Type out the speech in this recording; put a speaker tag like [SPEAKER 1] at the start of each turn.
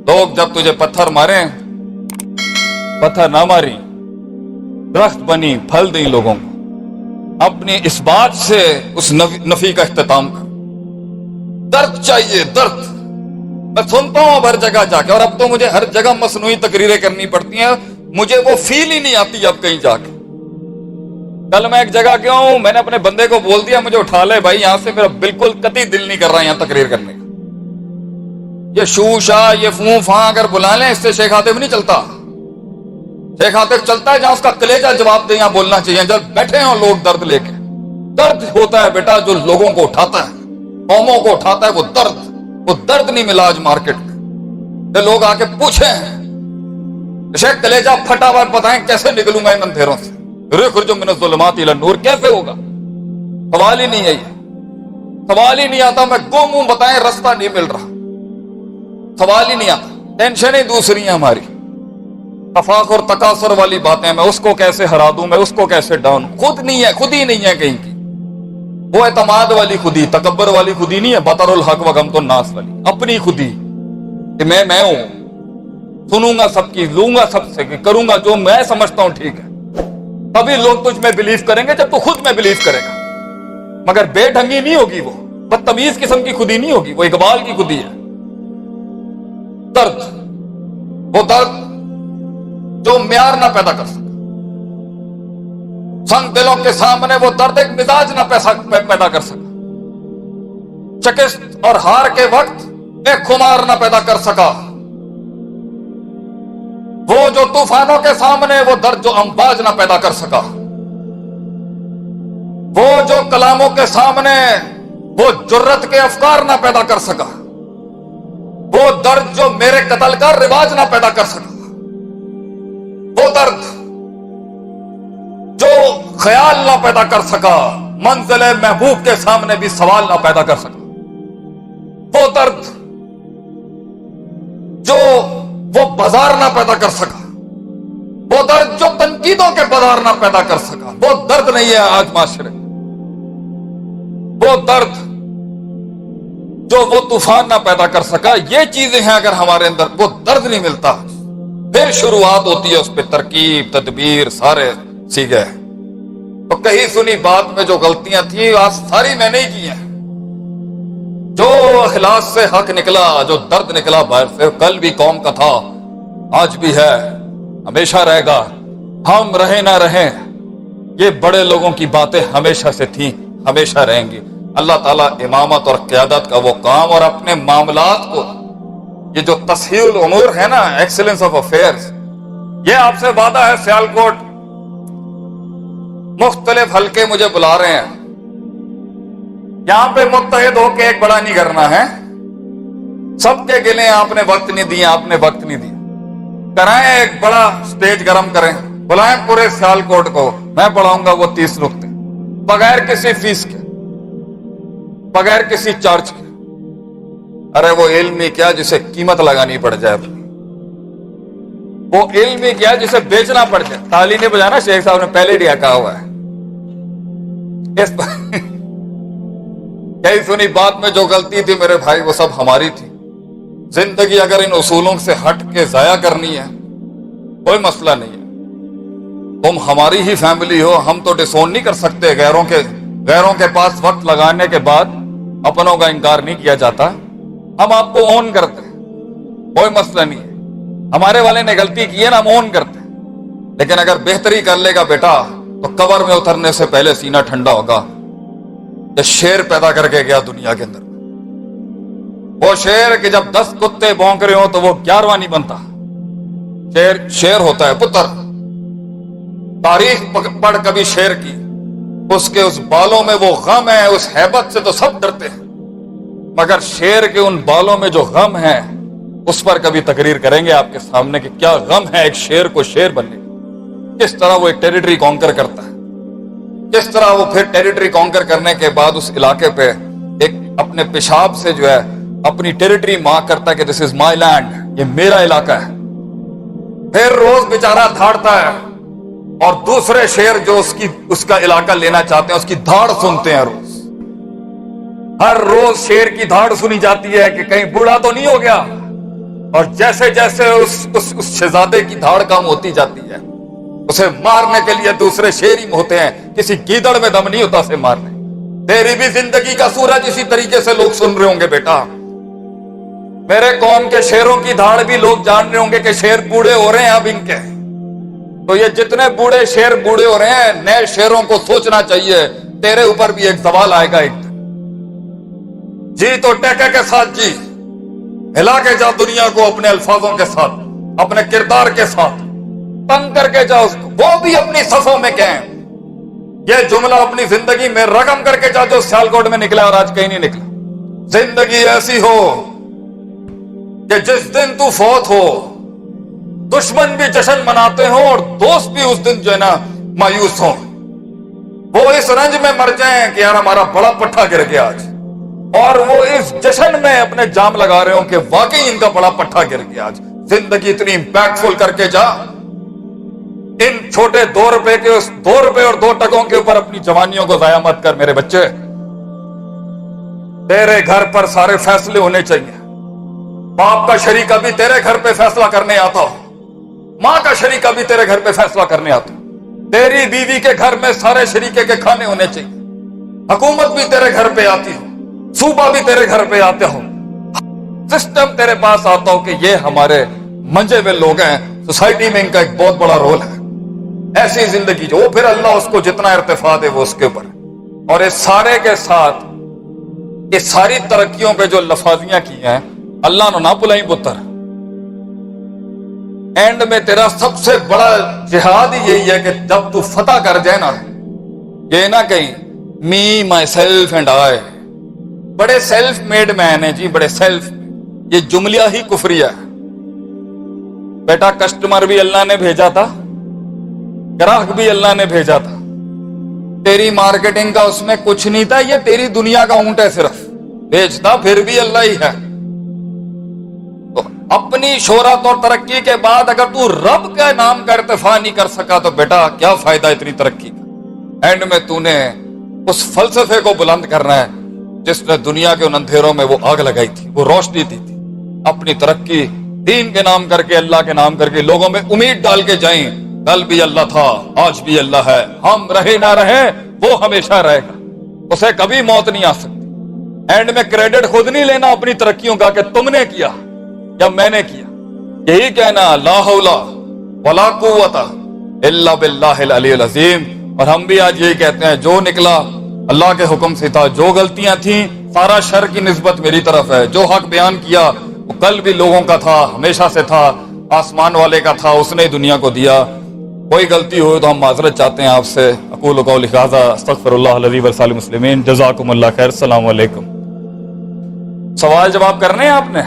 [SPEAKER 1] लोग जब तुझे पत्थर मारे, पत्थर ना मारी, दरख्त बनी, फल दी लोगों को। अपनी इस बात से उस नफी का इख्तिताम कर। दर्द चाहिए, दर्द। मैं सुनता हूं अब हर जगह जाके, और अब तो मुझे हर जगह मसनूई तकरीरें करनी पड़ती हैं, मुझे वो फील ही नहीं आती अब कहीं जाके। कल मैं एक जगह गया हूं, मैंने अपने बंदे को बोल दिया मुझे उठा ले भाई यहां से, मेरा बिल्कुल कतई दिल नहीं कर रहा यहां तकरीर करने का। ये शूशा, ये फू फा अगर बुला लें, इससे शेख आतिफ नहीं चलता। शेख आतिफ चलता है जहां उसका कलेजा जवाब दे, यहां बोलना चाहिए। जब बैठे हो लोग दर्द लेके, दर्द होता है बेटा जो लोगों को उठाता है, कौमों को उठाता है, वो दर्द नहीं मिला आज मार्केट में। तो लोग आके पूछे शेख कलेजा फटा हुआ, बताएं कैसे निकलूंगा इन अंधेरों से, रुखरुजु मिनज़ ज़ुलुमाति इलन नूर, कैसे होगा? सवाल ही नहीं है, सवाल ही नहीं आता। मैं गुम हूं, बताएं रास्ता नहीं मिल रहा, सवाल ही नहीं आता। टेंशनें दूसरी हैं हमारी, तफाखुर तकासुर वाली बातें, मैं उसको कैसे हरा दूं, मैं उसको कैसे डाउन, खुद नहीं है, खुद ही नहीं है कहीं की। वो एतमाद वाली खुदी, तकब्बर वाली खुदी नहीं है, बतरुल हक व गमतो नास वाली अपनी खुदी कि मैं हूं, सुनूंगा सबकी, लूंगा सबसे, करूंगा जो मैं समझता हूं ठीक है। तभी लोग तुझ में बिलीव करेंगे जब तू खुद में बिलीव करेगा। मगर बेढंगी नहीं होगी, वो बदतमीज किस्म की खुदी नहीं होगी, वो इकबाल की खुदी है। दर्द, वो दर्द जो म्यार ना पैदा कर सका। संग दिलों के सामने वो दर्द एक मिजाज ना पैदा कर सका। शिकस्त और हार के वक्त एक खुमार ना पैदा कर सका। वो जो तूफानों के सामने वो दर्द जो अंबाज ना पैदा कर सका। वो जो कलामों के सामने वो जुर्रत के अफकार ना पैदा कर सका। वो दर्द जो मेरे कत्ल का रिवाज ना पैदा कर सका। वो दर्द जो ख्याल ना पैदा कर सका, मंजिले महबूब के सामने भी सवाल ना पैदा कर सका। वो दर्द जो वो बाजार ना पैदा कर सका। वो दर्द जो तनकीदों के बाजार ना पैदा कर सका। वो दर्द नहीं है आज माशरे। वो दर्द जो वो तूफान ना पैदा कर सका। ये चीजें हैं अगर हमारे अंदर वो दर्द नहीं मिलता, फिर शुरुआत होती है उस पर तरकीब तदबीर सारे सीखे। तो कहीं सुनी बात में जो गलतियां थी आज सारी मैंने ही की हैं। जो इखलास से हक निकला, जो दर्द निकला बाहर से, कल भी कौम का था, आज भी है, हमेशा रहेगा। हम रहे ना रहे, ये बड़े लोगों की बातें हमेशा से थी, हमेशा रहेंगी। अल्लाह ताला इमामत और क़यादत का वो काम और अपने मामलात को, ये जो तस्हील उमूर है ना, एक्सीलेंस ऑफ अफेयर्स, ये आपसे वादा है। सियालकोट मुख्तलिफ हल्के मुझे बुला रहे हैं, यहां पे मुत्तहिद होके एक बड़ा नहीं करना है। सबके गिले आपने वक्त नहीं दिया, आपने वक्त नहीं दिया। कराएं एक बड़ा स्टेज गरम करें, बुलाएं पूरे सियालकोट को, मैं पढ़ाऊंगा वो 30 नुक्ते बगैर किसी फीस के, बगैर किसी चार्ज के। अरे वो इल्म ही क्या जिसे कीमत लगानी पड़ जाए, वो इल्म ही क्या जिसे बेचना पड़ जाए। ताली नहीं बजाना, शेख साहब ने पहले दिया कहा हुआ है। इस कई सुनी बात में जो गलती थी मेरे भाई, वो सब हमारी थी। जिंदगी अगर इन उसूलों से हट के जाया करनी है, कोई मसला नहीं है। तुम हमारी ही फैमिली हो, हम तो डिसोन नहीं कर सकते। गैरों के पास वक्त लगाने के बाद अपनों का इनकार नहीं किया जाता। हम आपको ओन करते हैं, कोई मसला नहीं है। हमारे वाले ने गलती की है ना, हम ओन करते हैं। लेकिन अगर बेहतरी कर लेगा बेटा, तो कब्र में उतरने से पहले सीना ठंडा होगा। ये शेर पैदा करके गया दुनिया के अंदर, वो शेर कि जब 10 कुत्ते भौंक रहे हो तो वो 11वां नहीं बनता। शेर होता है पुत्र। तारीख पढ़ कभी शेर की, उसके उस बालों में वो गम है, उस हैबत से तो सब डरते हैं, मगर शेर के उन बालों में जो गम है, उस पर कभी तकरीर करेंगे आपके सामने कि क्या गम है एक शेर को शेर बनने का। किस तरह वो एक टेरिटरी कॉन्कर करता है, किस तरह वो फिर टेरिटरी कॉन्कर करने के बाद उस इलाके पे एक अपने पेशाब से जो है अपनी टेरिटरी मार्क करता है कि दिस इज माई लैंड, ये मेरा इलाका है। फिर रोज बेचारा धाड़ता है और दूसरे शेर जो उसका इलाका लेना चाहते हैं उसकी धाड़ सुनते हैं। हर रोज शेर की धाड़ सुनी जाती है कि कहीं बूढ़ा तो नहीं हो गया, اور جیسے جیسے اس شہزادے کی دھاڑ کم ہوتی جاتی ہے، اسے مارنے کے لیے دوسرے شیر ہی ہوتے ہیں، کسی گیدڑ میں دم نہیں ہوتا اسے مارنے۔ تیری بھی زندگی کا سورج اسی طریقے سے لوگ سن رہے ہوں گے بیٹا، میرے قوم کے شیروں کی دھاڑ بھی لوگ جان رہے ہوں گے کہ شیر بوڑھے ہو رہے ہیں اب ان کے، تو یہ جتنے بوڑھے شیر بوڑھے ہو رہے ہیں، نئے شیروں کو سوچنا چاہیے تیرے اوپر بھی ایک زوال آئے گا ایک دن۔ جی تو ٹیکے کے ساتھ جی، ہلا کے جا دنیا کو اپنے الفاظوں کے ساتھ، اپنے کردار کے ساتھ، تنگ کر کے جا اس کو، وہ بھی اپنی صفوں میں کہیں یہ جملہ اپنی زندگی میں رقم کر کے جا جو سیالکوٹ میں نکلا اور آج کہیں نہیں نکلا۔ زندگی ایسی ہو کہ جس دن تو فوت ہو دشمن بھی جشن مناتے ہوں اور دوست بھی اس دن جو ہے نا مایوس ہوں، وہ اس رنج میں مر جائیں کہ یار ہمارا بڑا پٹھا گر گیا آج، اور وہ اس جشن میں اپنے جام لگا رہے ہوں کہ واقعی ان کا بڑا پٹھا گر گیا آج۔ زندگی اتنی امپیکٹفل کر کے جا، ان چھوٹے 2 روپے کے، اس 2 روپے اور 2 ٹکوں کے اوپر اپنی جوانیوں کو ضائع مت کر میرے بچے۔ تیرے گھر پر سارے فیصلے ہونے چاہیے، باپ کا شریکہ بھی تیرے گھر پہ فیصلہ کرنے آتا ہو، ماں کا شریکہ بھی تیرے گھر پہ فیصلہ کرنے آتا ہو، تیری بیوی کے گھر میں سارے شریکے کے کھانے ہونے چاہیے، حکومت بھی تیرے گھر پہ آتی ہو، صوبہ بھی تیرے گھر پہ آتے ہو، سسٹم تیرے پاس آتا ہو کہ یہ ہمارے منجے ہوئے لوگ ہیں، سوسائٹی میں ان کا ایک بہت بڑا رول ہے۔ ایسی زندگی جو پھر اللہ اس کو جتنا ارتفاع دے وہ اس کے اوپر، اور اس سارے کے ساتھ یہ ساری ترقیوں پہ جو لفاظیاں کی ہیں اللہ نے نہ بلائیں پتر، اینڈ میں تیرا سب سے بڑا جہاد ہی یہی ہے کہ جب تو فتح کر جائے نا، یہ نہ کہیں می مائی سیلف اینڈ آئی، بڑے سیلف میڈ مین ہیں جی، بڑے سیلف، یہ جملہ ہی کفریہ ہے بیٹا۔ کسٹمر بھی اللہ نے بھیجا تھا، گراہک بھی اللہ نے بھیجا تھا، تیری مارکیٹنگ کا اس میں کچھ نہیں تھا، یہ تیری دنیا کا اونٹ ہے، صرف بیچتا پھر بھی اللہ ہی ہے۔ تو اپنی شہرت اور ترقی کے بعد اگر تو رب کا نام کا ارتفاع نہیں کر سکا تو بیٹا کیا فائدہ اتنی ترقی کا؟ اینڈ میں تو نے اس فلسفے کو بلند کرنا ہے جس نے دنیا کے ان اندھیروں میں وہ آگ لگائی تھی، وہ روشنی دی تھی۔ اپنی ترقی دین کے نام کر کے، اللہ کے نام کر کے لوگوں میں امید ڈال کے جائیں، کل بھی اللہ تھا، آج بھی اللہ ہے، ہم رہے نہ رہے وہ ہمیشہ رہے گا، اسے کبھی موت نہیں آ سکتی۔ اینڈ میں کریڈٹ خود نہیں لینا اپنی ترقیوں کا کہ تم نے کیا یا میں نے کیا، یہی کہنا لا حول ولا قوت الا باللہ العلی العظیم۔ اور ہم بھی آج یہی کہتے ہیں جو نکلا اللہ کے حکم سے تھا، جو غلطیاں تھیں سارا شر کی نسبت میری طرف ہے، جو حق بیان کیا وہ کل بھی لوگوں کا تھا، ہمیشہ سے تھا، آسمان والے کا تھا، اس نے دنیا کو دیا۔ کوئی غلطی ہوئی تو ہم معذرت چاہتے ہیں آپ سے۔ اقول قولی ھذا استغفر اللہ العظیم ولسائر المسلمین، جزاکم اللہ خیر، السلام علیکم۔ سوال جواب کرنے ہیں آپ نے؟